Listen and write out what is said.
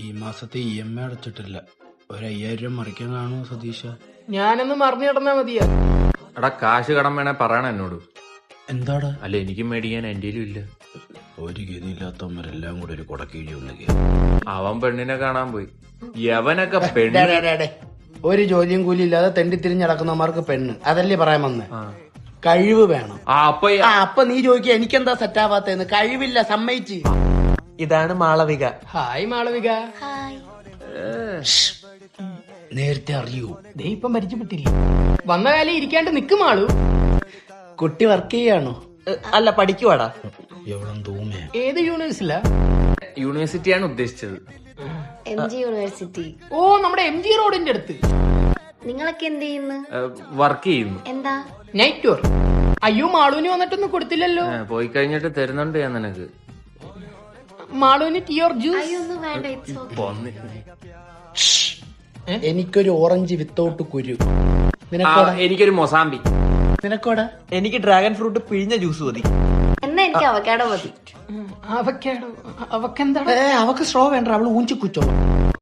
ഈ മാസത്തെ EMI അടച്ചിട്ടില്ല. ഒരു 5000 രൂപ മറിക്കാൻ കാണുമോ സതീഷ? ഞാനൊന്ന് മറിഞ്ഞു കിടന്നാ മതിയാ. എടാ കാശ് കടം വേണേ പറയണ എന്നോട്. എന്താടാ? അല്ല എനിക്കും മേടിക്കാൻ എന്റെയിലും ഇല്ല. ഒരു ഗതിയില്ലാത്തവന്മാരെല്ലാം കൂടെ ഒരു കൊടക്കീഴി ഒന്നുകേ. അവൻ പെണ്ണിനെ കാണാൻ പോയി. യവനൊക്കെ പെണ്ണ് ഒരു ജോലിയും കൂലി ഇല്ലാതെ തെണ്ടിത്തിരിഞ്ഞ് നടക്കുന്നവന്മാർക്ക് പെണ്ണ് അതല്ലേ പറയാൻ വന്നേ. കഴിവ് വേണം. അപ്പൊ നീ ചോദിക്കുക എനിക്കെന്താ സെറ്റാവാത്തേന്ന്. കഴിവില്ല, സമ്മതിച്ച്. ഇതാണ് മാളവിക. ഹായ് മാളവിക. നേരത്തെ അറിയൂ. ദേ ഇപ്പം പരിചയപ്പെട്ടില്ലേ? വന്ന കാലം ഇരിക്കാണ്ട് നിക്ക് മാളു. കുട്ടി വർക്ക് ചെയ്യാണോ? അല്ല, പഠിക്കുവാടാ. എവിടെ തൂമേ? ഏത് യൂണിവേഴ്സിലാ? യൂണിവേഴ്സിറ്റിയാണ് ഉദ്ദേശിച്ചത്. MG university. ഓ, നമ്മുടെ MG റോഡിന്റെ അടുത്ത്. നിങ്ങളൊക്കെ എന്ത് ചെയ്യുന്നു? വർക്ക് ചെയ്യുന്നു. എന്താ? Night tour. അയ്യോ, മാളുവിന് വന്നിട്ടൊന്നും കൊടുത്തില്ലല്ലോ. പോയി കഴിഞ്ഞിട്ട് തരുന്നുണ്ട് ഞാൻ നിനക്ക്. മാളുവിന് ടീ ഓർ ജ്യൂസ്? അയ്യോ, ഒന്നും വേണ്ട. It's okay. എനിക്കൊരു ഓറഞ്ച് വിത്തൗട്ട് കുരു. എനിക്കൊരു മൊസാമ്പി. നിനക്കോടാ? എനിക്ക് ഡ്രാഗൺ ഫ്രൂട്ട് പിഴിഞ്ഞ ജ്യൂസ് മതി. എന്നാ എനിക്ക് അവക്കാഡോ മതി. അവക്കെന്താ? അവക്ക് സ്ട്രോ വേണ്ട, അവള് ഊഞ്ചി കുച്ചോളൂ.